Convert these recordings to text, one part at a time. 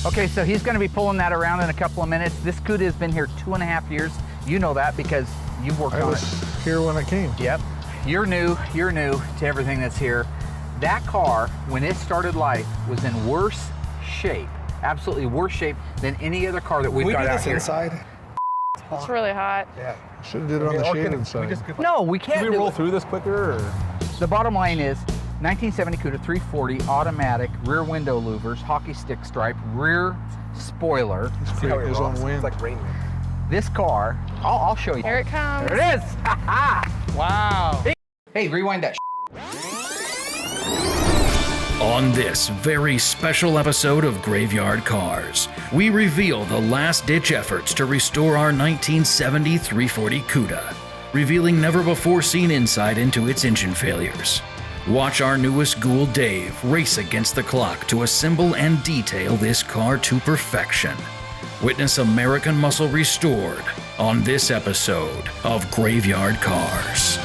Okay, so he's going to be pulling that around in a couple of minutes. This Cuda has been here 2.5 years. You know that because you've worked on it. I was here when it came. Yep. You're new to everything that's here. That car, when it started life, was in worse shape, absolutely worse shape than any other car that we've got out here. Inside? It's really hot. Yeah. Should have did it on the shaded side. No, we can't. Can we roll through this quicker? Or? The bottom line is 1970 Cuda 340 automatic, rear window louvers, hockey stick stripe, rear spoiler. He's creating his own wind. It's like rain. This car, I'll show you. Here it comes. There it is. Wow. Hey, rewind that. On this very special episode of Graveyard Cars, we reveal the last-ditch efforts to restore our 1970 340 Cuda, revealing never-before-seen insight into its engine failures. Watch our newest ghoul, Dave, race against the clock to assemble and detail this car to perfection. Witness American muscle restored on this episode of Graveyard Cars.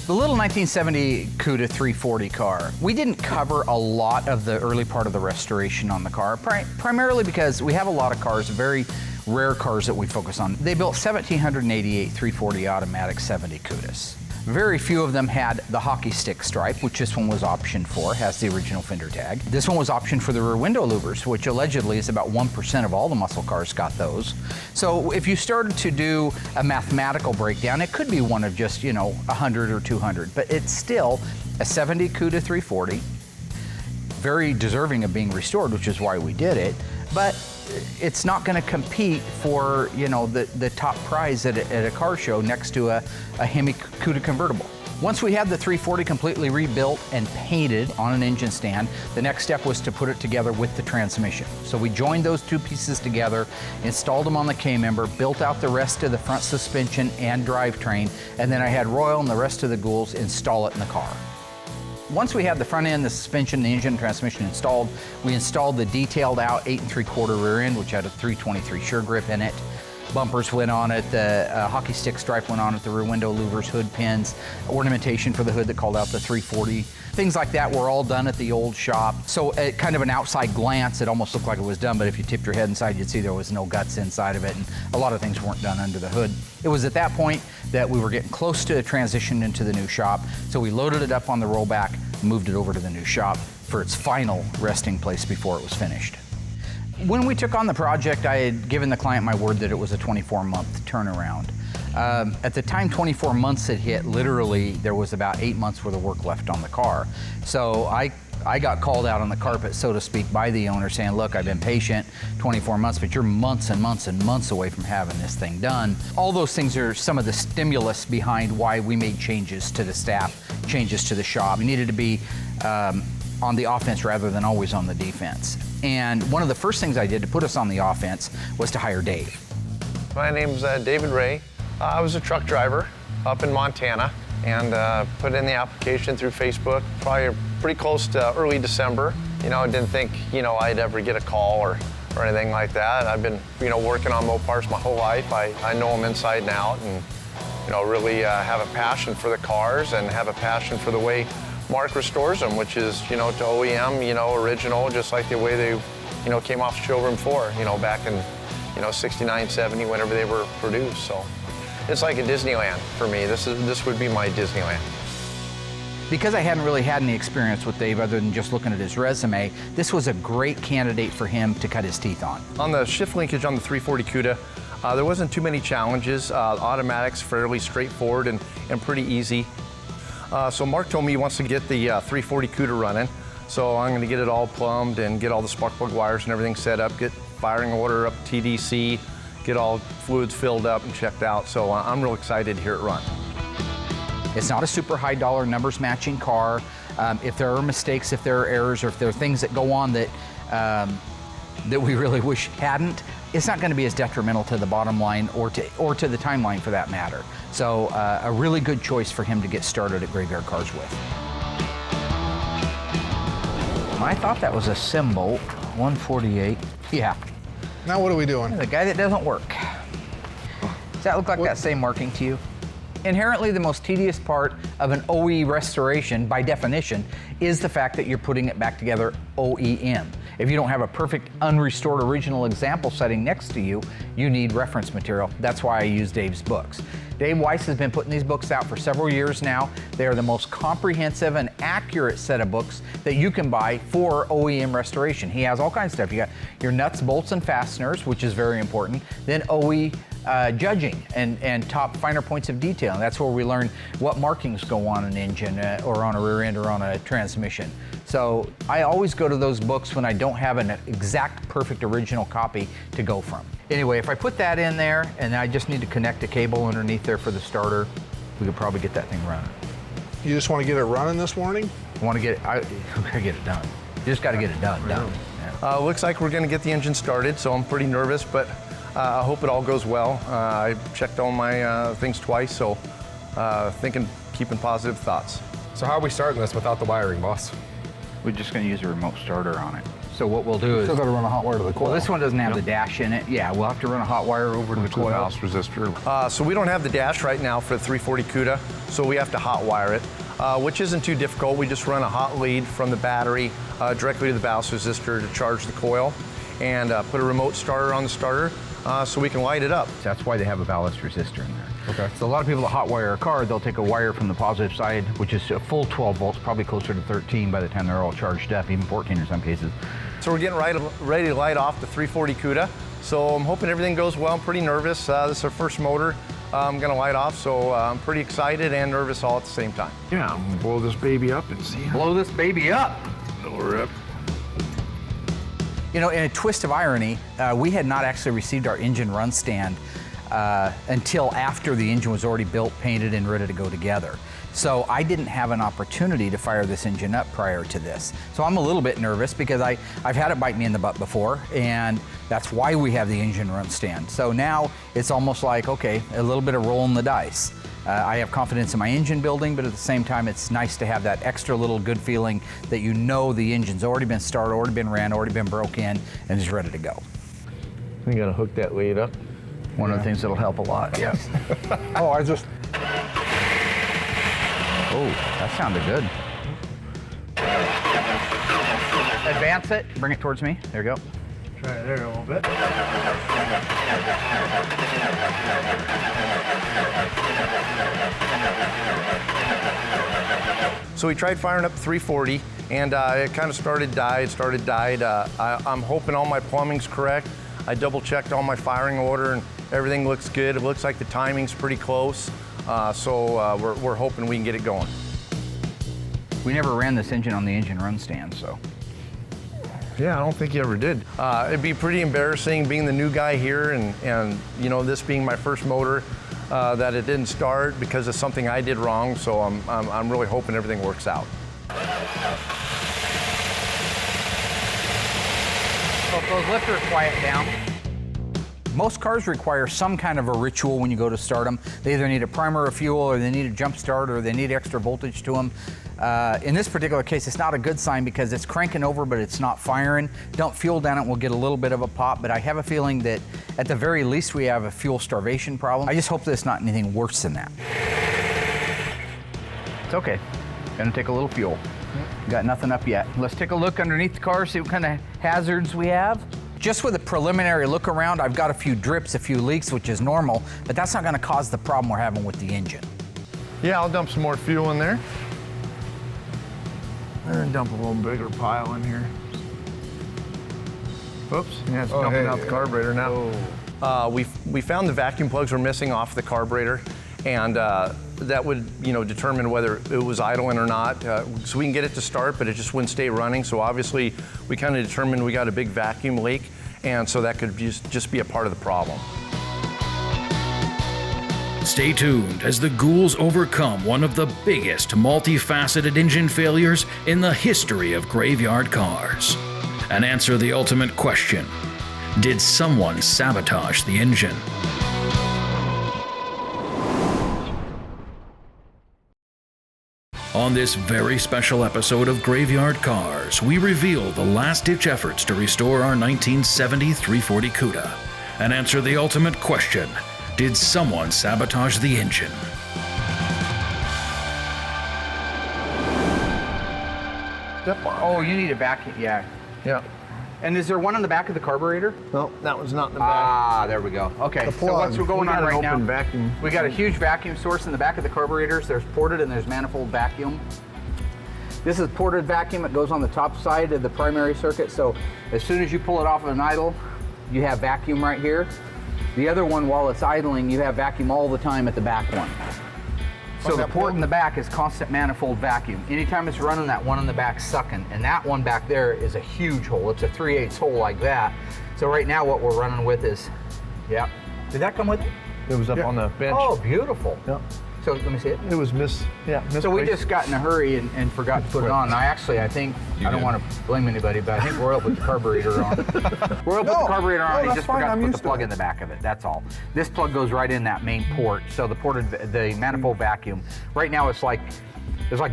The little 1970 Cuda 340 car, we didn't cover a lot of the early part of the restoration on the car, primarily because we have a lot of cars, very rare cars that we focus on. They built 1,788 340 automatic 70 Cudas. Very few of them had the hockey stick stripe, which this one was optioned for, has the original fender tag. This one was optioned for the rear window louvers, which allegedly is about 1% of all the muscle cars got those. So if you started to do a mathematical breakdown, it could be one of just, 100 or 200, but it's still a 70 Cuda 340, very deserving of being restored, which is why we did it, but it's not going to compete for, the top prize at a car show next to a Hemi Cuda convertible. Once we had the 340 completely rebuilt and painted on an engine stand, the next step was to put it together with the transmission. So we joined those two pieces together, installed them on the K-member, built out the rest of the front suspension and drivetrain, and then I had Royal and the rest of the ghouls install it in the car. Once we had the front end, the suspension, the engine, and transmission installed, we installed the detailed out 8 3/4 rear end, which had a 323 sure grip in it. Bumpers went on it, the hockey stick stripe went on it, the rear window louvers, hood pins, ornamentation for the hood that called out the 340. Things like that were all done at the old shop. So at kind of an outside glance, it almost looked like it was done, but if you tipped your head inside, you'd see there was no guts inside of it, and a lot of things weren't done under the hood. It was at that point that we were getting close to a transition into the new shop, so we loaded it up on the rollback, moved it over to the new shop for its final resting place before it was finished. When we took on the project, I had given the client my word that it was a 24-month turnaround. At the time 24 months had hit, literally there was about 8 months worth of work left on the car. So I got called out on the carpet, so to speak, by the owner saying, look, I've been patient 24 months, but you're months and months and months away from having this thing done. All those things are some of the stimulus behind why we made changes to the staff, changes to the shop. We needed to be on the offense rather than always on the defense. And one of the first things I did to put us on the offense was to hire Dave. My name's David Ray. I was a truck driver up in Montana and put in the application through Facebook, probably pretty close to early December. I didn't think, I'd ever get a call or anything like that. I've been, working on Mopars my whole life. I know them inside and out and, really have a passion for the cars and have a passion for the way Mark restores them, which is, to OEM, original, just like the way they, came off showroom floor, back in, 69, 70, whenever they were produced. So it's like a Disneyland for me. This would be my Disneyland. Because I hadn't really had any experience with Dave other than just looking at his resume, this was a great candidate for him to cut his teeth on. On the shift linkage on the 340 Cuda, there wasn't too many challenges. Automatics fairly straightforward and pretty easy. So Mark told me he wants to get the 340 Cuda running. So I'm going to get it all plumbed and get all the spark plug wires and everything set up, get firing order up TDC, get all fluids filled up and checked out. So I'm real excited to hear it run. It's not a super high dollar numbers matching car. If there are mistakes, if there are errors, or if there are things that go on that that we really wish hadn't, it's not going to be as detrimental to the bottom line or to the timeline for that matter. So a really good choice for him to get started at Graveyard Cars with. I thought that was a symbol, 148. Yeah. Now what are we doing? The guy that doesn't work. Does that look like that same marking to you? Inherently, the most tedious part of an OE restoration, by definition, is the fact that you're putting it back together OEM. If you don't have a perfect unrestored original example setting next to you, you need reference material. That's why I use Dave's books. Dave Weiss has been putting these books out for several years now. They are the most comprehensive and accurate set of books that you can buy for OEM restoration. He has all kinds of stuff. You got your nuts, bolts, and fasteners, which is very important. Then OE judging and top finer points of detail. And that's where we learn what markings go on an engine or on a rear end or on a transmission. So I always go to those books when I don't have an exact perfect original copy to go from. Anyway, if I put that in there and I just need to connect a cable underneath there for the starter, we could probably get that thing running. You just want to get it running this morning? I want to get it, we gotta get it done. You just gotta get it done. Yeah. Looks like we're gonna get the engine started, so I'm pretty nervous, but I hope it all goes well. I checked all my things twice, so keeping positive thoughts. So how are we starting this without the wiring, boss? We're just gonna use a remote starter on it. So what we'll do is... Still gotta run a hot wire to the coil. Well, this one doesn't have the dash in it. Yeah, we'll have to run a hot wire over to the coil. Ballast resistor. So we don't have the dash right now for the 340 Cuda, so we have to hot wire it, which isn't too difficult. We just run a hot lead from the battery directly to the ballast resistor to charge the coil, and put a remote starter on the starter so we can light it up. That's why they have a ballast resistor in there. Okay. So a lot of people that hot wire a car, they'll take a wire from the positive side, which is a full 12 volts, probably closer to 13 by the time they're all charged up, even 14 in some cases. So we're getting ready to light off the 340 Cuda. So I'm hoping everything goes well. I'm pretty nervous. This is our first motor I'm gonna light off, so I'm pretty excited and nervous all at the same time. Yeah, I'm gonna blow this baby up and see. Blow this baby up. Lower up. You know, in a twist of irony, we had not actually received our engine run stand until after the engine was already built, painted, and ready to go together. So I didn't have an opportunity to fire this engine up prior to this. So I'm a little bit nervous because I've had it bite me in the butt before, and that's why we have the engine run stand. So now it's almost like, okay, a little bit of rolling the dice. I have confidence in my engine building, but at the same time, it's nice to have that extra little good feeling that you know the engine's already been started, already been ran, already been broke in, and is ready to go. You gotta hook that lead up. One of the things that'll help a lot, yeah. Oh, I just... Oh, that sounded good. Advance it, bring it towards me. There you go. Try it there a little bit. So we tried firing up 340, and it kind of started, died. I'm hoping all my plumbing's correct. I double checked all my firing order, and everything looks good. It looks like the timing's pretty close. So we're hoping we can get it going. We never ran this engine on the engine run stand, so. Yeah, I don't think you ever did. It'd be pretty embarrassing being the new guy here and you know, this being my first motor, that it didn't start because of something I did wrong. So I'm really hoping everything works out. So if those lifters quiet down. Most cars require some kind of a ritual when you go to start them. They either need a primer of fuel, or they need a jump start, or they need extra voltage to them. In this particular case, it's not a good sign because it's cranking over, but it's not firing. Dump fuel down it, we'll get a little bit of a pop, but I have a feeling that at the very least we have a fuel starvation problem. I just hope that it's not anything worse than that. It's okay. Gonna take a little fuel. Got nothing up yet. Let's take a look underneath the car, see what kind of hazards we have. Just with a preliminary look around, I've got a few drips, a few leaks, which is normal, but that's not gonna cause the problem we're having with the engine. Yeah, I'll dump some more fuel in there. And dump a little bigger pile in here. Oops, yeah, it's dumping out the carburetor now. We found the vacuum plugs were missing off the carburetor, and that would, you know, determine whether it was idling or not. So we can get it to start, but it just wouldn't stay running. So obviously, we kind of determined we got a big vacuum leak, and so that could just be a part of the problem. Stay tuned as the ghouls overcome one of the biggest multifaceted engine failures in the history of graveyard cars, and answer the ultimate question: did someone sabotage the engine? On this very special episode of Graveyard Cars, we reveal the last-ditch efforts to restore our 1970 340 Cuda and answer the ultimate question: did someone sabotage the engine? backed up on. Oh, you need a vacuum, yeah. Yeah. And is there one on the back of the carburetor? No, that one's not in the back. Ah, there we go. Okay, so what's going on right now? Vacuum. We got a huge vacuum source in the back of the carburetors. There's ported and there's manifold vacuum. This is ported vacuum. It goes on the top side of the primary circuit. So as soon as you pull it off of an idle, you have vacuum right here. The other one, while it's idling, you have vacuum all the time at the back one. So the port in the back is constant manifold vacuum. Anytime it's running, that one in the back sucking. And that one back there is a huge hole. It's a 3/8 hole like that. So right now what we're running with is, yeah. Did that come with it? It was up on the bench. Oh, beautiful. Yeah. So let me see it. It was So we just got in a hurry and forgot to put it on. I think, I don't want to blame anybody, but I think Royal put the carburetor on. Royal put the carburetor on, he just forgot to put the plug in the back of it, that's all. This plug goes right in that main port, so the manifold vacuum, right now it's like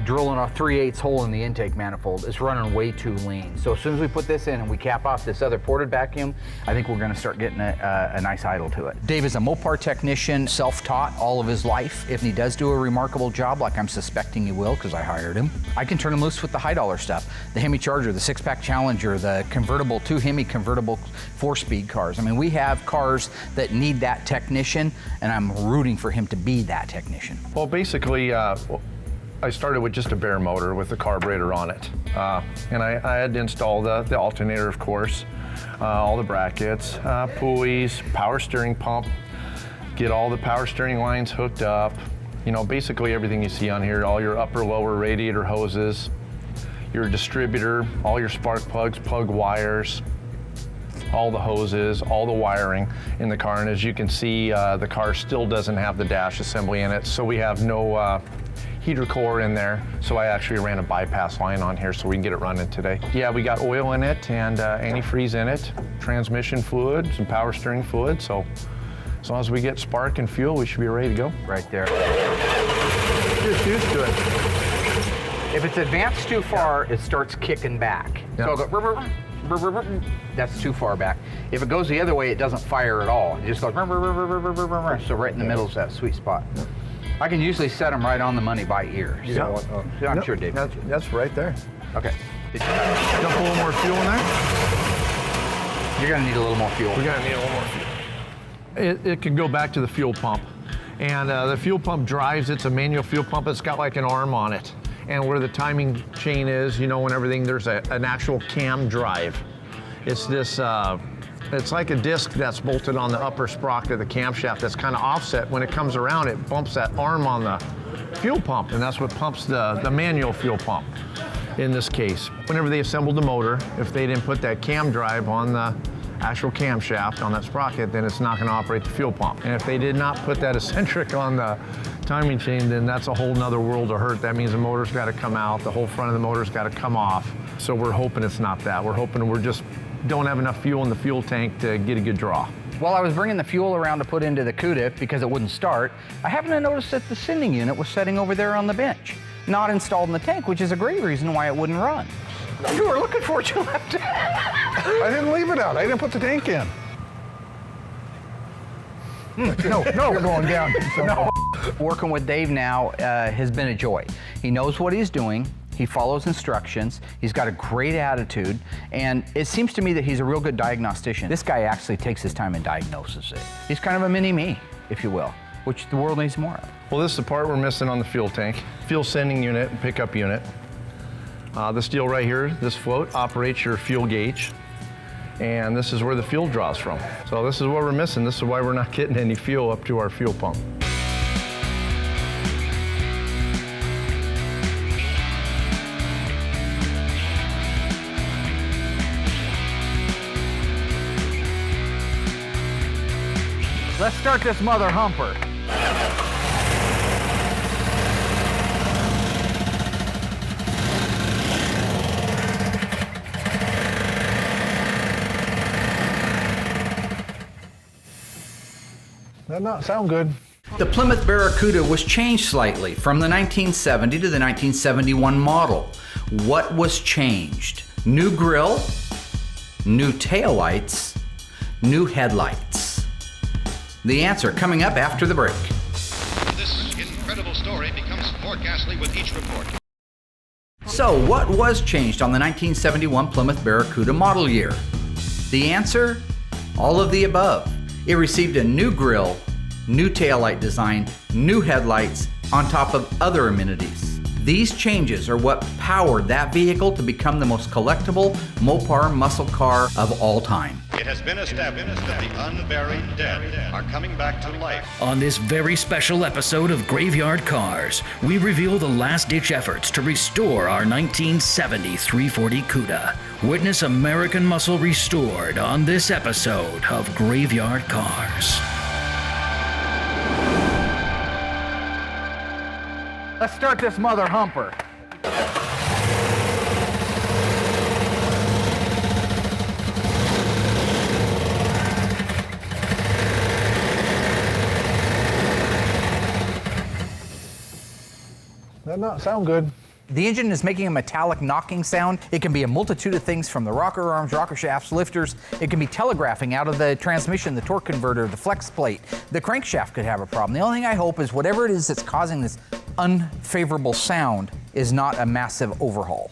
drilling a 3/8 hole in the intake manifold. It's running way too lean. So as soon as we put this in and we cap off this other ported vacuum, I think we're gonna start getting a nice idle to it. Dave is a Mopar technician, self-taught all of his life. If he does do a remarkable job, like I'm suspecting he will because I hired him, I can turn him loose with the high dollar stuff. The Hemi Charger, the 6-pack Challenger, the convertible, 2 Hemi convertible 4-speed cars. I mean, we have cars that need that technician, and I'm rooting for him to be that technician. Well, basically, I started with just a bare motor with the carburetor on it. And I had to install the alternator, of course, all the brackets, pulleys, power steering pump, get all the power steering lines hooked up. You know, basically everything you see on here, all your upper, lower radiator hoses, your distributor, all your spark plugs, plug wires, all the hoses, all the wiring in the car. And as you can see, the car still doesn't have the dash assembly in it, so we have no heater core in there, so I actually ran a bypass line on here so we can get it running today. Yeah, we got oil in it and antifreeze in it, transmission fluid, some power steering fluid, so as long as we get spark and fuel, we should be ready to go. Right there. Just used to it. If it's advanced too far, it starts kicking back. Yeah. So I'll go, that's too far back. If it goes the other way, it doesn't fire at all. It just goes, so right in the middle is that sweet spot. Yeah. I can usually set them right on the money by ear. Yeah. So I'm sure Dave. That's right there. Okay. Dump a little more fuel in there. You're gonna need a little more fuel. We're gonna need a little more fuel. It can go back to the fuel pump. And the fuel pump drives, it's a manual fuel pump. It's got like an arm on it. And where the timing chain is, you know, and everything, there's an actual cam drive. It's this, it's like a disc that's bolted on the upper sprocket of the camshaft that's kind of offset. When it comes around, it bumps that arm on the fuel pump, and that's what pumps the manual fuel pump in this case. Whenever they assembled the motor, if they didn't put that cam drive on the actual camshaft on that sprocket, then it's not going to operate the fuel pump. And if they did not put that eccentric on the timing chain, then that's a whole nother world of hurt. That means the motor's got to come out, the whole front of the motor's got to come off. So we're hoping it's not that. We're hoping we're just don't have enough fuel in the fuel tank to get a good draw. While I was bringing the fuel around to put into the Cuda because it wouldn't start, I happened to notice that the sending unit was sitting over there on the bench, not installed in the tank, which is a great reason why it wouldn't run. You were looking for it, you left it. I didn't leave it out. I didn't put the tank in. No, you're going down. No. Working with Dave now has been a joy. He knows what he's doing. He follows instructions. He's got a great attitude, and it seems to me that he's a real good diagnostician. This guy actually takes his time and diagnoses it. He's kind of a mini-me, if you will, which the world needs more of. Well, this is the part we're missing on the fuel tank. Fuel sending unit and pickup unit. This deal right here, this float, operates your fuel gauge, and this is where the fuel draws from. So this is what we're missing. This is why we're not getting any fuel up to our fuel pump. Let's start this mother humper. That not sound good. The Plymouth Barracuda was changed slightly from the 1970 to the 1971 model. What was changed? New grille, new taillights, new headlights. The answer coming up after the break. This incredible story becomes more ghastly with each report. So, what was changed on the 1971 Plymouth Barracuda model year? The answer? All of the above. It received a new grille, new taillight design, new headlights, on top of other amenities. These changes are what powered that vehicle to become the most collectible Mopar muscle car of all time. It has been established that the unburied dead are coming back to life. On this very special episode of Graveyard Cars, we reveal the last-ditch efforts to restore our 1970 340 Cuda. Witness American muscle restored on this episode of Graveyard Cars. Let's start this mother humper. That not sound good. The engine is making a metallic knocking sound. It can be a multitude of things, from the rocker arms, rocker shafts, lifters. It can be telegraphing out of the transmission, the torque converter, the flex plate. The crankshaft could have a problem. The only thing I hope is whatever it is that's causing this unfavorable sound is not a massive overhaul.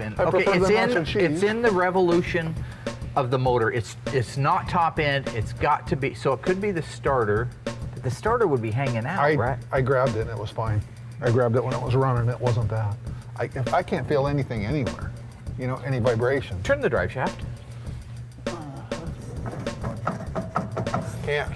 Okay, it's in the revolution of the motor. It's not top end. It's got to be, so it could be the starter. The starter would be hanging out, right? I grabbed it and it was fine. I grabbed it when it was running. It wasn't that. I can't feel anything anywhere. You know, any vibration. Turn the drive shaft. Can't.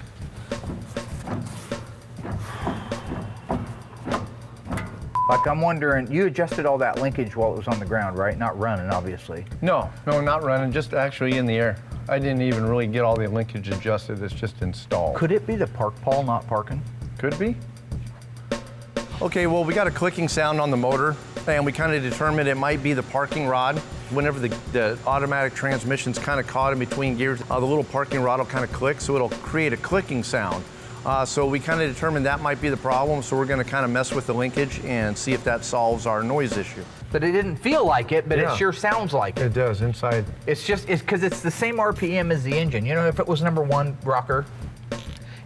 Like, I'm wondering, you adjusted all that linkage while it was on the ground, right? Not running, obviously. No, not running, just actually in the air. I didn't even really get all the linkage adjusted. It's just installed. Could it be the park pawl not parking? Could be. Okay, well, we got a clicking sound on the motor, and we kind of determined it might be the parking rod. Whenever the automatic transmission's kind of caught in between gears, the little parking rod will kind of click, so it'll create a clicking sound. So we kind of determined that might be the problem, so we're going to kind of mess with the linkage and see if that solves our noise issue. But it didn't feel like it, but Yeah. it sure sounds like it. It does, inside. It's because it's the same RPM as the engine. You know, if it was number one rocker,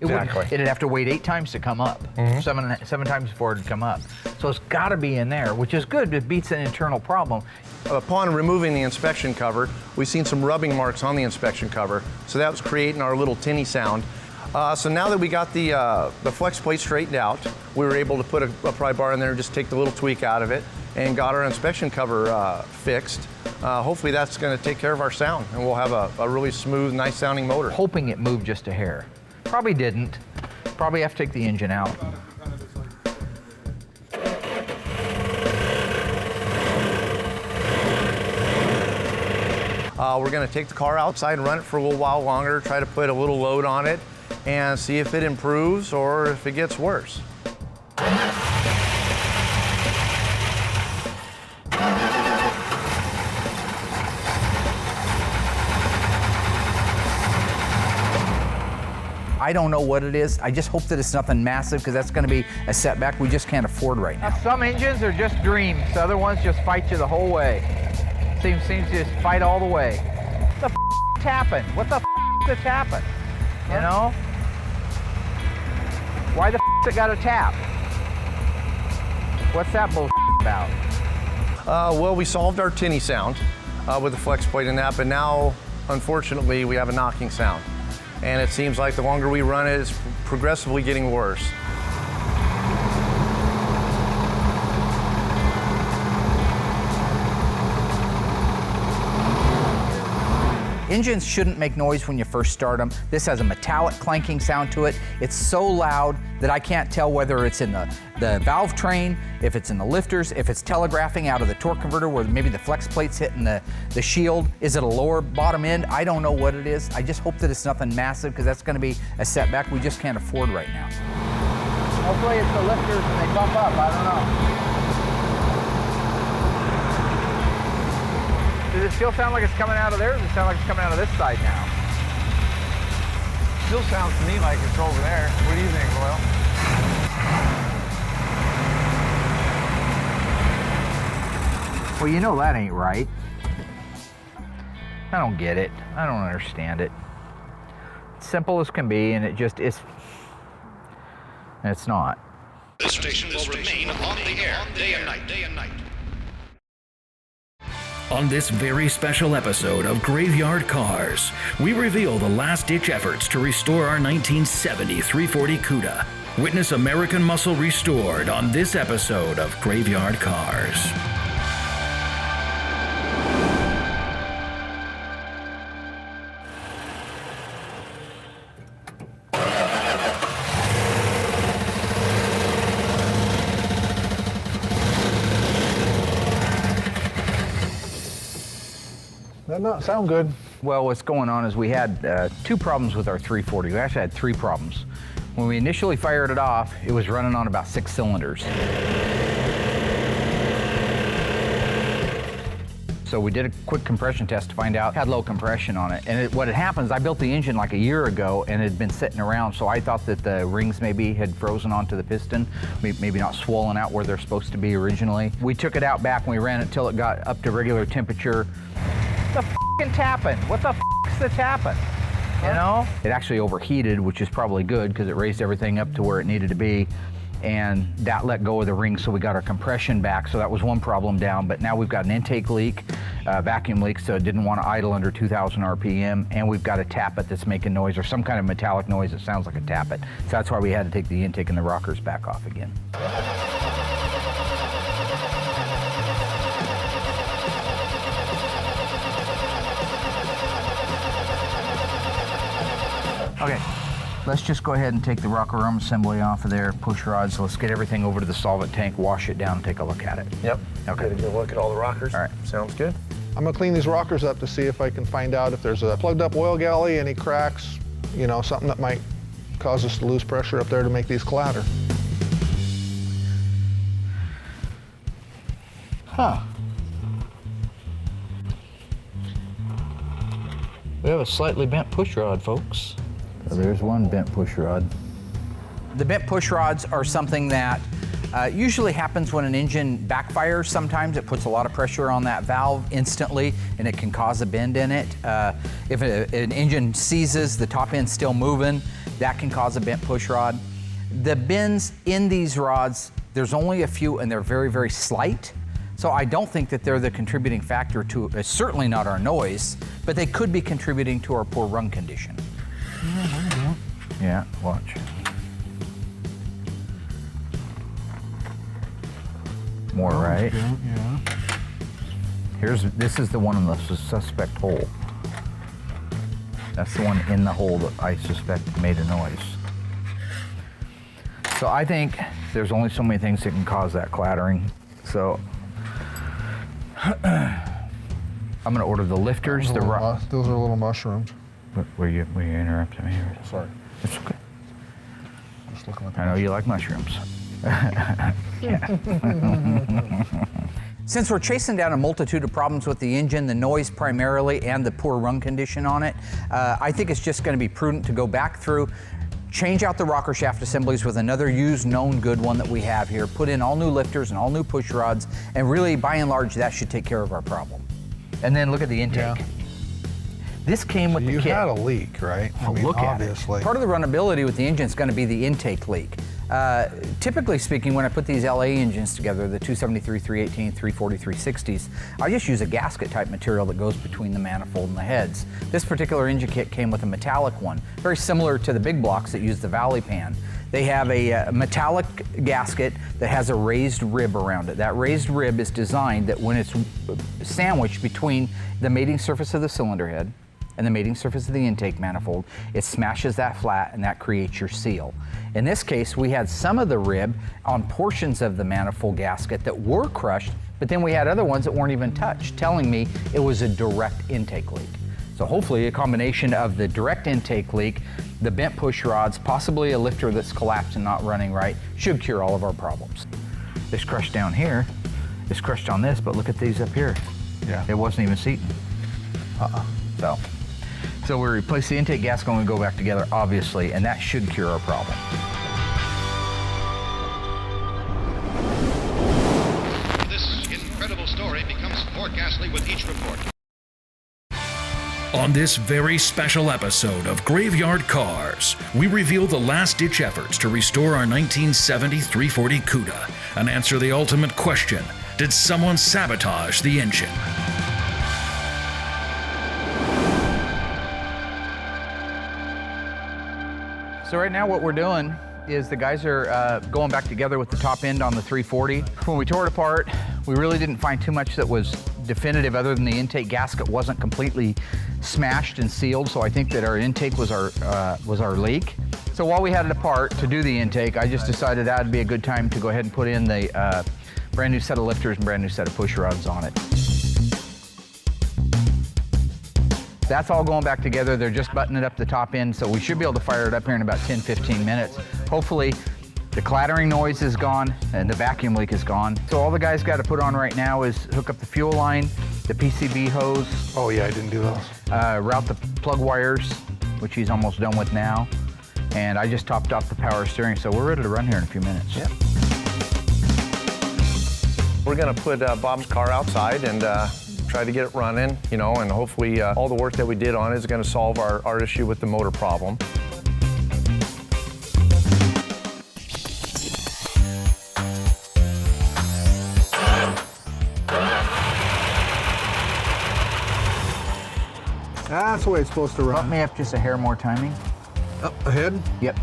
it'd have to wait 8 times to come up. Seven times before it'd come up. So it's got to be in there, which is good. It beats an internal problem. Upon removing the inspection cover, we've seen some rubbing marks on the inspection cover, so that was creating our little tinny sound. So now that we got the flex plate straightened out, we were able to put a pry bar in there and just take the little tweak out of it and got our inspection cover fixed. Hopefully that's going to take care of our sound, and we'll have a really smooth, nice sounding motor. Hoping it moved just a hair. Probably didn't. Probably have to take the engine out. We're going to take the car outside and run it for a little while longer, try to put a little load on it, and see if it improves or if it gets worse. I don't know what it is. I just hope that it's nothing massive, because that's going to be a setback we just can't afford right now. Some engines are just dreams. Other ones just fight you the whole way. Seems to just fight all the way. What the f***'s happened? What the f***'s happened? You know? Why the f***'s it got a tap? What's that bullshit about? Well, we solved our tinny sound with the flex plate and that, but now, unfortunately, we have a knocking sound. And it seems like the longer we run it, it's progressively getting worse. Engines shouldn't make noise when you first start them. This has a metallic clanking sound to it. It's so loud that I can't tell whether it's in the valve train, if it's in the lifters, if it's telegraphing out of the torque converter where maybe the flex plate's hitting the shield. Is it a lower bottom end? I don't know what it is. I just hope that it's nothing massive, because that's going to be a setback we just can't afford right now. Hopefully it's the lifters and they bump up. I don't know. Does it still sound like it's coming out of there, or does it sound like it's coming out of this side now? Still sounds to me like it's over there. What do you think, Will? Well, you know that ain't right. I don't get it. I don't understand it. It's simple as can be, and it just is. It's not. This station will remain on the air day and night. On this very special episode of Graveyard Cars, we reveal the last-ditch efforts to restore our 1970 340 Cuda. Witness American muscle restored on this episode of Graveyard Cars. That not sound good. Well, what's going on is we had two problems with our 340. We actually had three problems. When we initially fired it off, it was running on about 6 cylinders. So we did a quick compression test to find out it had low compression on it. And what had happened is I built the engine like a year ago and it had been sitting around, so I thought that the rings maybe had frozen onto the piston, maybe not swollen out where they're supposed to be originally. We took it out back and we ran it till it got up to regular temperature. The f***ing tapping? What the f***'s the tapping? You know? It actually overheated, which is probably good because it raised everything up to where it needed to be. And that let go of the ring, so we got our compression back. So that was one problem down, but now we've got an intake leak, vacuum leak, so it didn't want to idle under 2,000 RPM, and we've got a tappet that's making noise, or some kind of metallic noise that sounds like a tappet. So that's why we had to take the intake and the rockers back off again. Okay, let's just go ahead and take the rocker arm assembly off of there, push rods. Let's get everything over to the solvent tank, wash it down, and take a look at it. Yep. Okay. Get a good look at all the rockers. All right. Sounds good. I'm gonna clean these rockers up to see if I can find out if there's a plugged up oil galley, any cracks, you know, something that might cause us to lose pressure up there to make these clatter. Huh. We have a slightly bent push rod, folks. So there's one bent push rod. The bent push rods are something that usually happens when an engine backfires. Sometimes it puts a lot of pressure on that valve instantly and it can cause a bend in it. If an engine seizes, the top end's still moving, that can cause a bent push rod. The bends in these rods, there's only a few and they're very, very slight. So I don't think that they're the contributing factor to, certainly not our noise, but they could be contributing to our poor run condition. Yeah, watch. More right. Yeah. This is the one in the suspect hole. That's the one in the hole that I suspect made a noise. So I think there's only so many things that can cause that clattering. So I'm gonna order the lifters, Those are little mushrooms. Were you interrupting me? Sorry. It's okay. Just looking at I know you like mushrooms. Since we're chasing down a multitude of problems with the engine, the noise primarily, and the poor run condition on it, I think it's just going to be prudent to go back through, change out the rocker shaft assemblies with another used, known good one that we have here, put in all new lifters and all new push rods, and really, by and large, that should take care of our problem. And then look at the intake. Yeah. This came with the kit. You had a leak, right? I mean, Look obviously. at it. Part of the runnability with the engine is going to be the intake leak. Typically speaking, when I put these LA engines together, the 273, 318, 340, 360s, I just use a gasket type material that goes between the manifold and the heads. This particular engine kit came with a metallic one, very similar to the big blocks that use the Valley Pan. They have a metallic gasket that has a raised rib around it. That raised rib is designed that when it's sandwiched between the mating surface of the cylinder head and the mating surface of the intake manifold, it smashes that flat and that creates your seal. In this case, we had some of the rib on portions of the manifold gasket that were crushed, but then we had other ones that weren't even touched, telling me it was a direct intake leak. So hopefully a combination of the direct intake leak, the bent push rods, possibly a lifter that's collapsed and not running right, should cure all of our problems. This crushed down here, it's crushed on this, but look at these up here. Yeah. It wasn't even seating. So we replace the intake gasket when we go back together, obviously, and that should cure our problem. This incredible story becomes more ghastly with each report. On this very special episode of Graveyard Cars, we reveal the last-ditch efforts to restore our 1970 340 Cuda and answer the ultimate question: did someone sabotage the engine? So right now what we're doing is the guys are going back together with the top end on the 340. When we tore it apart, we really didn't find too much that was definitive other than the intake gasket wasn't completely smashed and sealed, so I think that our intake was our leak. So while we had it apart to do the intake, I just decided that'd be a good time to go ahead and put in the brand new set of lifters and brand new set of push rods on it. That's all going back together. They're just buttoning up the top end, so we should be able to fire it up here in about 10-15 minutes. Hopefully, the clattering noise is gone and the vacuum leak is gone. So all the guys got to put on right now is hook up the fuel line, the PCB hose. Oh yeah, I didn't do those. Route the plug wires, which he's almost done with now. And I just topped off the power steering, so we're ready to run here in a few minutes. Yep. We're gonna put Bob's car outside and try to get it running, you know, and hopefully all the work that we did on it is gonna solve our issue with the motor problem. That's the way it's supposed to Bump run. me up just a hair more timing. Up ahead. Yep.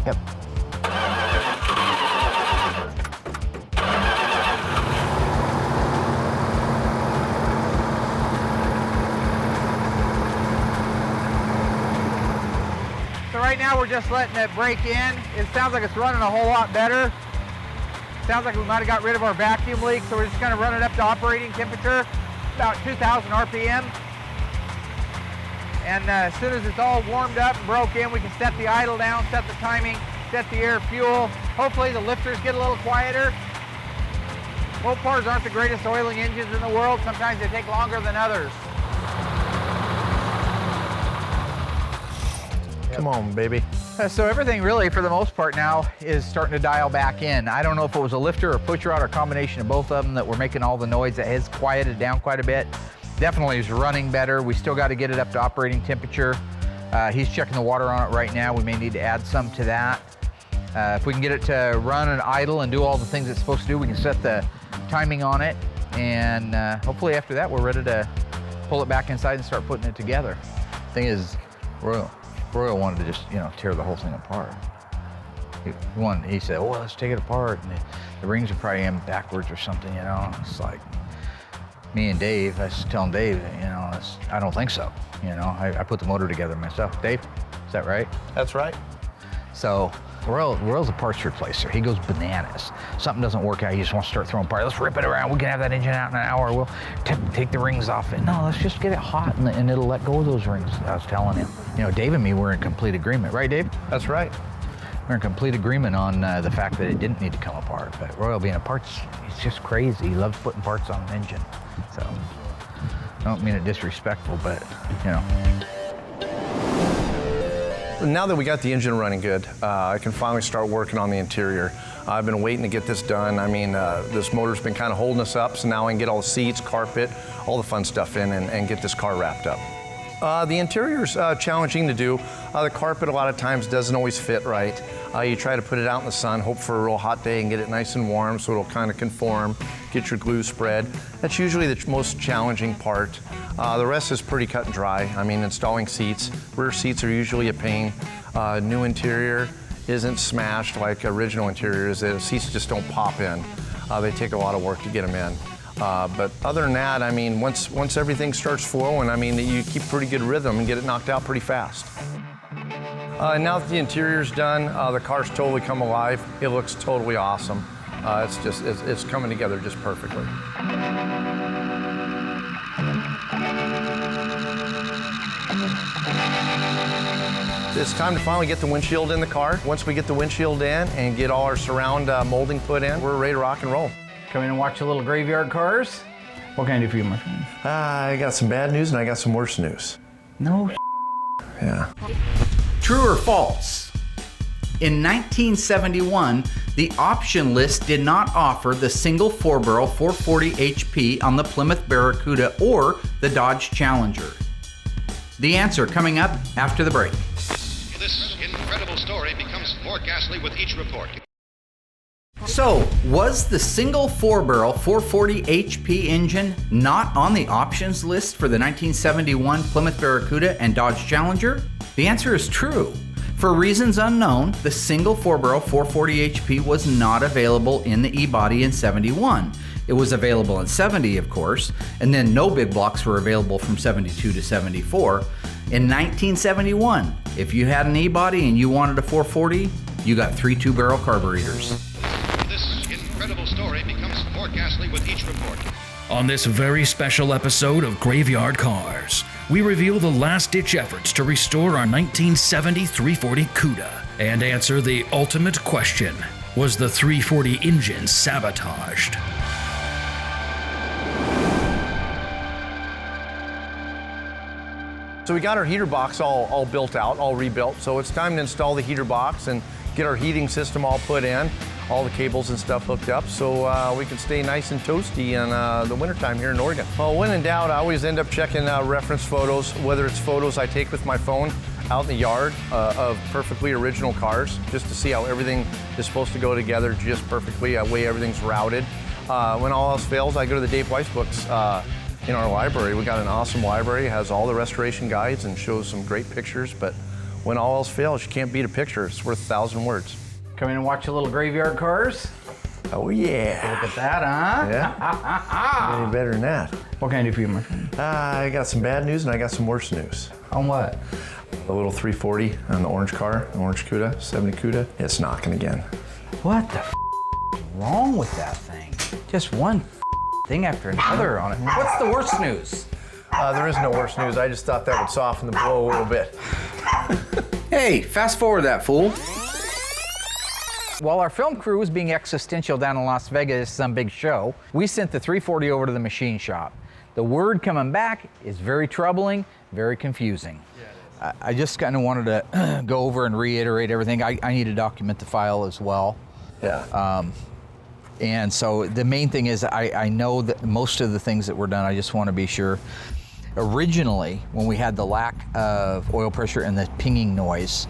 Yep. So right now we're just letting it break in. It sounds like it's running a whole lot better. Sounds like we might have got rid of our vacuum leak, so we're just gonna run it up to operating temperature, about 2,000 RPM. And as soon as it's all warmed up and broke in, we can set the idle down, set the timing, set the air fuel. Hopefully the lifters get a little quieter. Mopars aren't the greatest oiling engines in the world. Sometimes they take longer than others. Come on, baby. So everything really, for the most part now, is starting to dial back in. I don't know if it was a lifter or push rod or a combination of both of them that were making all the noise. That has quieted down quite a bit. Definitely is running better. We still got to get it up to operating temperature. He's checking the water on it right now. We may need to add some to that. If we can get it to run and idle and do all the things it's supposed to do, we can set the timing on it. And hopefully after that, we're ready to pull it back inside and start putting it together. Thing is, Royal wanted to just, tear the whole thing apart. He said, oh, let's take it apart. And the rings are probably in backwards or something, It's like, me and Dave, I was telling Dave, I don't think so. I put the motor together myself. Dave, is that right? That's right. So Royal's a parts replacer. He goes bananas. Something doesn't work out, he just wants to start throwing parts. Let's rip it around. We can have that engine out in an hour. We'll take the rings off it. No, let's just get it hot and it'll let go of those rings. I was telling him. Dave and me were in complete agreement. Right, Dave? That's right. We're in complete agreement on the fact that it didn't need to come apart. But Royal being a parts, he's just crazy. He loves putting parts on an engine. So, I don't mean it disrespectful, but, Now that we got the engine running good, I can finally start working on the interior. I've been waiting to get this done. I mean, this motor's been kind of holding us up, so now I can get all the seats, carpet, all the fun stuff in and get this car wrapped up. The interior's challenging to do. The carpet a lot of times doesn't always fit right. You try to put it out in the sun, hope for a real hot day and get it nice and warm so it'll kind of conform, get your glue spread. That's usually the most challenging part. The rest is pretty cut and dry. I mean, installing seats. Rear seats are usually a pain. New interior isn't smashed like original interiors. The seats just don't pop in. They take a lot of work to get them in. But other than that, I mean, once everything starts flowing, I mean, you keep pretty good rhythm and get it knocked out pretty fast. Now that the interior's done, the car's totally come alive. It looks totally awesome. It's coming together just perfectly. It's time to finally get the windshield in the car. Once we get the windshield in and get all our surround molding put in, we're ready to rock and roll. Come in and watch a little Graveyard Cars. What can I do for you, my friend? I got some bad news and I got some worse news. No. Yeah. True or false? In 1971, the option list did not offer the single 4-barrel 440 HP on the Plymouth Barracuda or the Dodge Challenger. The answer coming up after the break. This incredible story becomes more ghastly with each report. So, was the single 4-barrel 440 HP engine not on the options list for the 1971 Plymouth Barracuda and Dodge Challenger? The answer is true. For reasons unknown, the single 4-barrel 440 HP was not available in the E-body in 71. It was available in 70, of course, and then no big blocks were available from 72 to 74. In 1971, if you had an E-body and you wanted a 440, you got 3 2-barrel carburetors. This incredible story becomes more ghastly with each report. On this very special episode of Graveyard Cars, we reveal the last-ditch efforts to restore our 1970 340 Cuda and answer the ultimate question: was the 340 engine sabotaged? So we got our heater box all built out, all rebuilt. So it's time to install the heater box and get our heating system all put in, all the cables and stuff hooked up, so we can stay nice and toasty in the wintertime here in Oregon. Well, when in doubt, I always end up checking reference photos, whether it's photos I take with my phone out in the yard of perfectly original cars, just to see how everything is supposed to go together just perfectly, that way everything's routed. When all else fails, I go to the Dave Weiss books. In our library, we got an awesome library. It has all the restoration guides and shows some great pictures, but when all else fails, you can't beat a picture. It's worth 1,000 words. Come in and watch a little Graveyard Cars. Oh yeah. Look at that, huh? Yeah. Any better than that. What can I do for you, my friend? I got some bad news and I got some worse news. On what? The little 340 on the orange car, the orange Cuda, 70 Cuda, it's knocking again. What the is wrong with that thing? Just one thing after another on it. What's the worst news? There is no worse news. I just thought that would soften the blow a little bit. Hey, fast forward that, fool. While our film crew was being existential down in Las Vegas, some big show, we sent the 340 over to the machine shop. The word coming back is very troubling, very confusing. I just kind of wanted to go over and reiterate everything. I need to document the file as well. Yeah. And so the main thing is I know that most of the things that were done, I just want to be sure. Originally, when we had the lack of oil pressure and the pinging noise,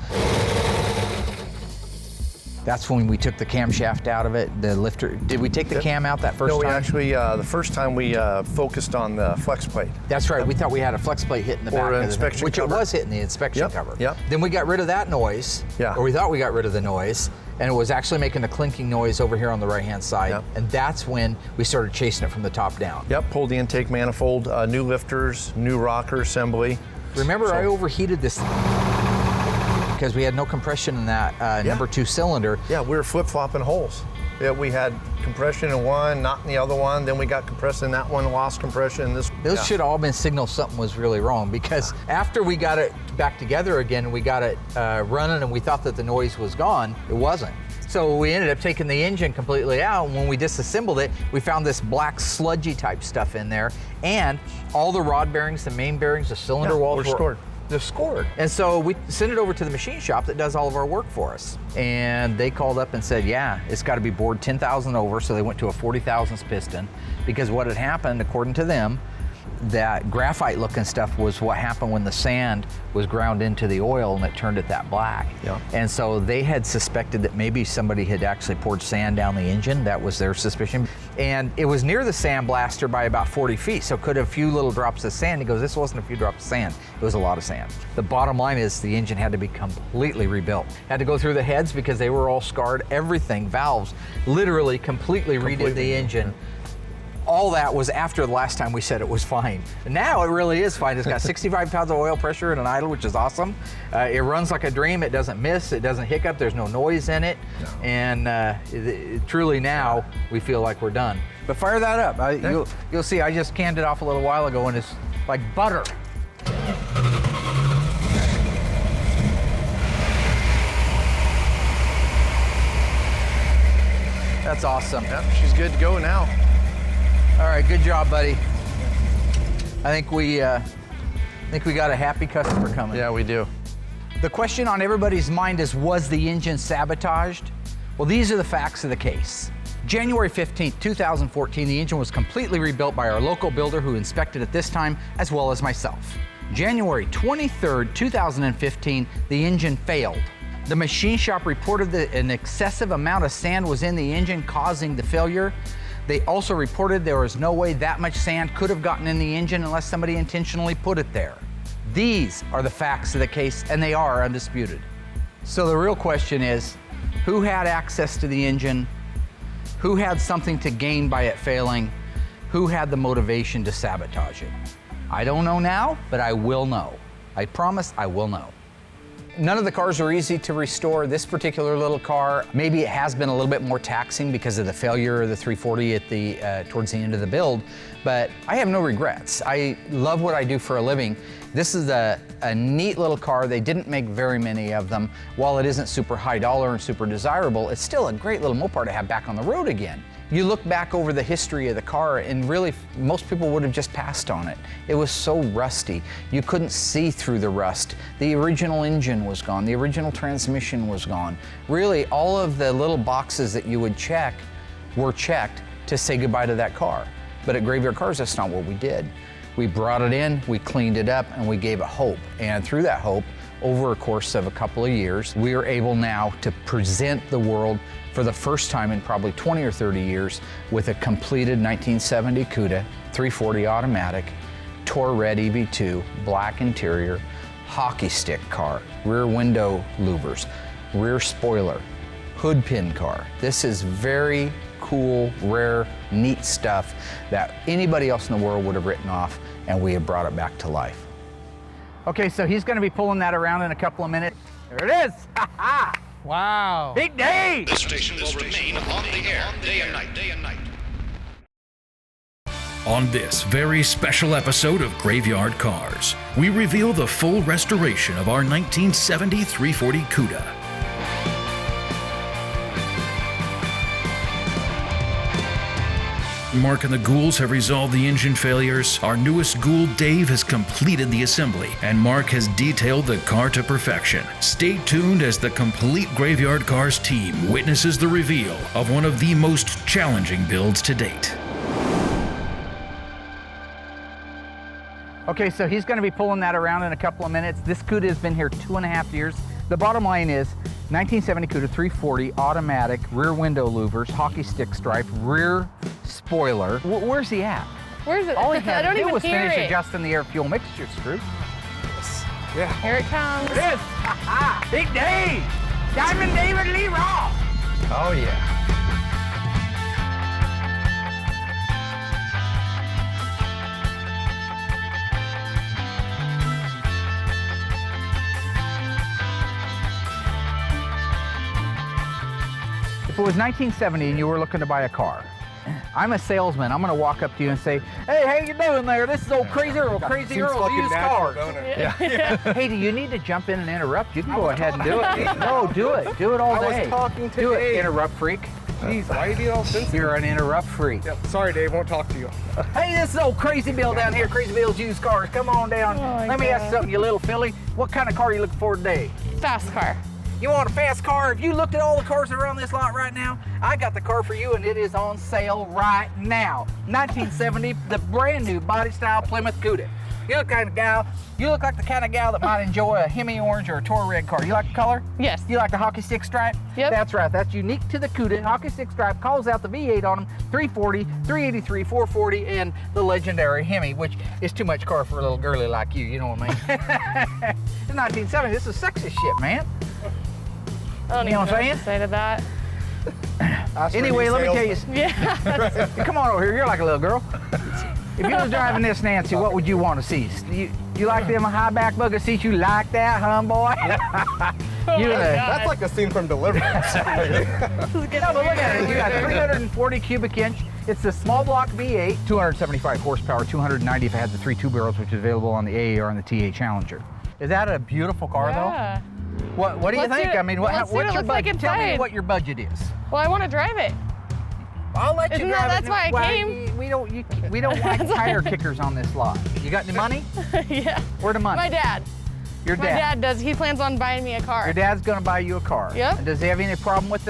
that's when we took the camshaft out of it, the lifter. Did we take the cam out that first time? No, we actually, the first time we focused on the flex plate. That's right, we thought we had a flex plate hitting the Or back an of the thing, inspection which cover. it was hitting the inspection Yep, cover. yep. Then we got rid of that noise, Yeah. or we thought we got rid of the noise, and it was actually making a clinking noise over here on the right-hand side, Yep. and that's when we started chasing it from the top down. Yep, pulled the intake manifold, new lifters, new rocker assembly. Remember, I overheated this because we had no compression in that number 2 cylinder. Yeah, we were flip-flopping holes. Yeah, we had compression in one, not in the other one. Then we got compression in that one, lost compression in this. Those should all been signals something was really wrong, because after we got it back together again, we got it running and we thought that the noise was gone, it wasn't. So we ended up taking the engine completely out, and when we disassembled it, we found this black sludgy type stuff in there, and all the rod bearings, the main bearings, the cylinder walls were scored. They're scored. And so we sent it over to the machine shop that does all of our work for us. And they called up and said, yeah, it's got to be bored 10,000 over. So they went to a 40 thousandths piston, because what had happened, according to them, that graphite looking stuff was what happened when the sand was ground into the oil and it turned it that black. Yeah. And so they had suspected that maybe somebody had actually poured sand down the engine. That was their suspicion. And it was near the sandblaster by about 40 feet. So could a few little drops of sand. He goes, this wasn't a few drops of sand. It was a lot of sand. The bottom line is the engine had to be completely rebuilt. Had to go through the heads because they were all scarred. Everything, valves, literally completely redid the engine. All that was after the last time we said it was fine. Now it really is fine. It's got 65 pounds of oil pressure and an idle, which is awesome. It runs like a dream. It doesn't miss. It doesn't hiccup. There's no noise in it. No. And truly now we feel like we're done. But fire that up. You'll see. I just canned it off a little while ago, and it's like butter. That's awesome. Yep, she's good to go now. All right, good job, buddy. I think we got a happy customer coming. Yeah, we do. The question on everybody's mind is, was the engine sabotaged? Well, these are the facts of the case. January 15th, 2014, the engine was completely rebuilt by our local builder who inspected it this time, as well as myself. January 23rd, 2015, the engine failed. The machine shop reported that an excessive amount of sand was in the engine, causing the failure. They also reported there was no way that much sand could have gotten in the engine unless somebody intentionally put it there. These are the facts of the case, and they are undisputed. So the real question is, who had access to the engine? Who had something to gain by it failing? Who had the motivation to sabotage it? I don't know now, but I will know. I promise I will know. None of the cars are easy to restore. This particular little car, maybe it has been a little bit more taxing because of the failure of the 340 at the towards the end of the build, but I have no regrets. I love what I do for a living. This is a neat little car. They didn't make very many of them. While it isn't super high dollar and super desirable, it's still a great little Mopar to have back on the road again. You look back over the history of the car and really most people would have just passed on it. It was so rusty. You couldn't see through the rust. The original engine was gone. The original transmission was gone. Really, all of the little boxes that you would check were checked to say goodbye to that car. But at Graveyard Carz, that's not what we did. We brought it in, we cleaned it up, and we gave it hope. And through that hope, over a course of a couple of years, we are able now to present the world for the first time in probably 20 or 30 years with a completed 1970 Cuda 340 automatic, tour-red EV2, black interior, hockey stick car, rear window louvers, rear spoiler, hood pin car. This is very cool, rare, neat stuff that anybody else in the world would have written off, and we have brought it back to life. Okay, so he's going to be pulling that around in a couple of minutes. There it is! Ha-ha! Wow. Big day! This station will remain on the air day and night. On this very special episode of Graveyard Carz, we reveal the full restoration of our 1970 340 Cuda. Mark and the Ghouls have resolved the engine failures. Our newest ghoul, Dave, has completed the assembly, and Mark has detailed the car to perfection. Stay tuned as the complete Graveyard Carz team witnesses the reveal of one of the most challenging builds to date. Okay, so he's going to be pulling that around in a couple of minutes. This Cuda has been here 2.5 years. The bottom line is 1970 Cuda 340 automatic, rear window louvers, hockey stick stripe, rear spoiler. Where's he at? Where's it? All he had I don't to do even was hear finish it. adjusting the air fuel mixture screw. Yeah. Here it comes. It is! Ha-ha! Big day! Diamond David Lee Roth! Oh yeah. If it was 1970 and you were looking to buy a car, I'm a salesman. I'm going to walk up to you and say, "Hey, how you doing there? This is old Crazy Earl, Crazy Earl's used cars." Hey, do you need to jump in and interrupt? You can go ahead and do it. No, do it. Do it all day. I was talking to Do it, Dave. interrupt freak. Jeez, why are you being all sensitive? You're an interrupt freak. Yeah, sorry, Dave, won't talk to you. Hey, this is old Crazy Bill down here. Crazy Bill's used cars. Come on down. my Let me ask you God. something, you little filly. What kind of car are you looking for today? Fast car. You want a fast car? If you looked at all the cars that are on this lot right now, I got the car for you and it is on sale right now. 1970, the brand new body style Plymouth Cuda. You look like the kind of gal that might enjoy a Hemi orange or a Tour red car. You like the color? Yes. You like the hockey stick stripe? Yep. That's right. That's unique to the Cuda. Hockey stick stripe calls out the V8 on them, 340, 383, 440, and the legendary Hemi, which is too much car for a little girly like you. You know what I mean? It's 1970. This is sexy shit, man. I don't You know even what I'm know what to say to that. Anyway, let me tell you. Yeah. Come on over here. You're like a little girl. If you was driving this, Nancy, what would you want to see? You like them high back bucket seats? You like that, huh, boy? That's like a scene from Deliverance. No, but look at it. You got 340 cubic inch. It's a small block V8, 275 horsepower, 290 if it had the 3 2-barrels, which is available on the AAR and the TA Challenger. Is that a beautiful car, Yeah. though? What do you Let's think? see it. I mean, Let's see what what's it your looks like budget? Tell me inside. what your budget is. Well, I want to drive it. I'll let you Isn't drive that- it. that's why I Well, came? We don't like tire kickers on this lot. You got any money? Yeah. Where the money? My dad. Your My dad does. He plans on buying me a car. Your dad's gonna buy you a car. Yep. And does he have any problem with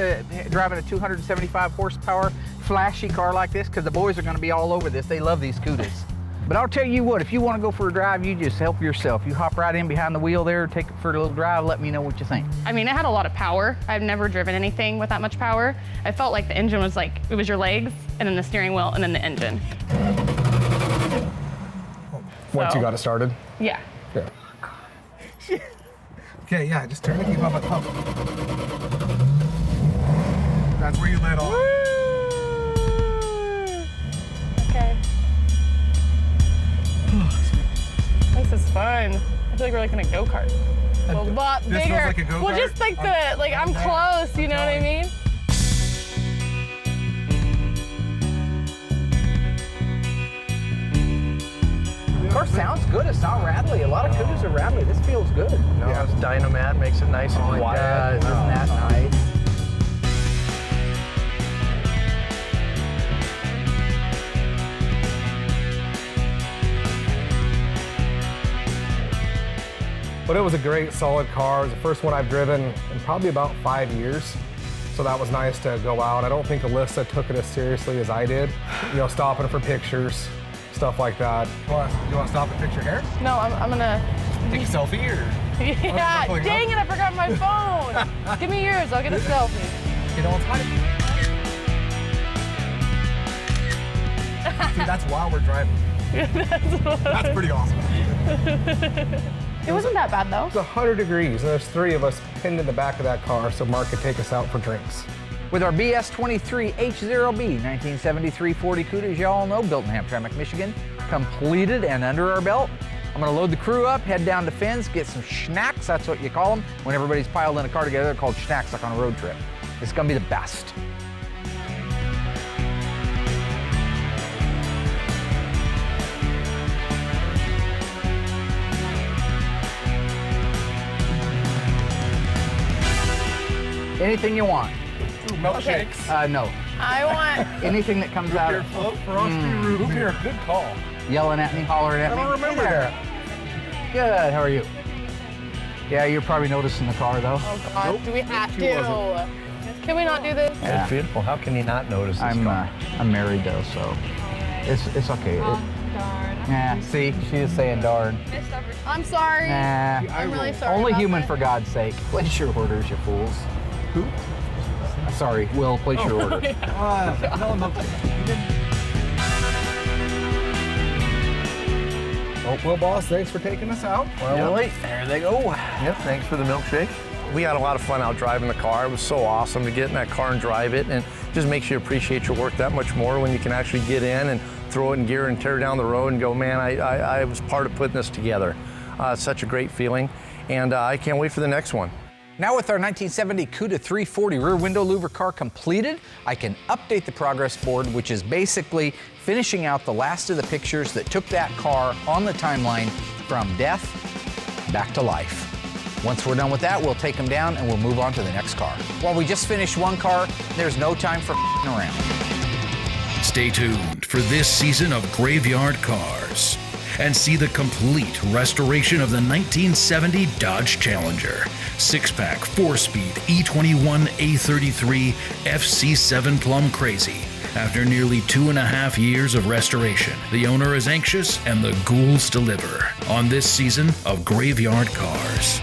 driving a 275 horsepower flashy car like this? Because the boys are gonna be all over this. They love these Cudas. But I'll tell you what, if you want to go for a drive, you just help yourself. You hop right in behind the wheel there, take it for a little drive, let me know what you think. I mean, it had a lot of power. I've never driven anything with that much power. I felt like the engine was like, it was your legs, and then the steering wheel, and then the engine. Once So- you got it started. Yeah. Yeah. Okay, yeah, just turn the key, pump it, pump. That's where you let off. Okay. This is fun. I feel like we're like in a go-kart. A lot This bigger. feels like a go-kart? Well, just like I'm close, you know what I mean? The car sounds good. It's not rattly. A lot of Cudas are rattly. This feels good. No, it's Dynamat, makes it nice and quiet. Isn't that nice? But it was a great, solid car. It was the first one I've driven in probably about 5 years. So that was nice to go out. I don't think Alyssa took it as seriously as I did. You know, stopping for pictures, stuff like that. You want to stop and picture hair? No, I'm gonna. Take a selfie or? Yeah, Oh, dang it, I forgot my phone. Give me yours, I'll get a selfie. You know, it's kind of... See, that's while we're driving. That's pretty awesome. It wasn't that bad though. It's 100 degrees, and there's 3 of us pinned in the back of that car so Mark could take us out for drinks. With our BS23 H0B 1973 40 Cuda, as you all know, built in Hamtramck, Michigan, completed and under our belt. I'm gonna load the crew up, head down to Finn's, get some schnacks, that's what you call them. When everybody's piled in a car together, they're called schnacks, like on a road trip. It's gonna be the best. Anything you want. Ooh, milkshakes. No. I want. Anything that comes out of Root beer, good call. yelling at me, hollering at I me. don't remember Hey there. that. Good, how are you? Yeah, you're probably noticing the car though. Oh God, Nope, do we have she to? Can we not do this? It's beautiful. How can you not notice this car? I'm married though, so it's okay. Darn. Yeah, see, she is saying darn. I'm sorry. Nah, I'm really sorry. only about human that. for God's sake. Place your orders, you fools. Who? Sorry, Will, place your order. No milkshake. Oh, well, boss, thanks for taking us out. Well, there they go. Yep, thanks for the milkshake. We had a lot of fun out driving the car. It was so awesome to get in that car and drive it, and it just makes you appreciate your work that much more when you can actually get in and throw it in gear and tear down the road and go, man, I was part of putting this together. It's such a great feeling, and I can't wait for the next one. Now with our 1970 Cuda 340 rear window louver car completed, I can update the progress board, which is basically finishing out the last of the pictures that took that car on the timeline from death back to life. Once we're done with that, we'll take them down and we'll move on to the next car. While we just finished one car, there's no time for around. Stay tuned for this season of Graveyard Cars and see the complete restoration of the 1970 Dodge Challenger. 6-pack, 4-speed, E21 A33 FC7 Plum Crazy. After nearly 2.5 years of restoration, the owner is anxious and the ghouls deliver on this season of Graveyard Cars.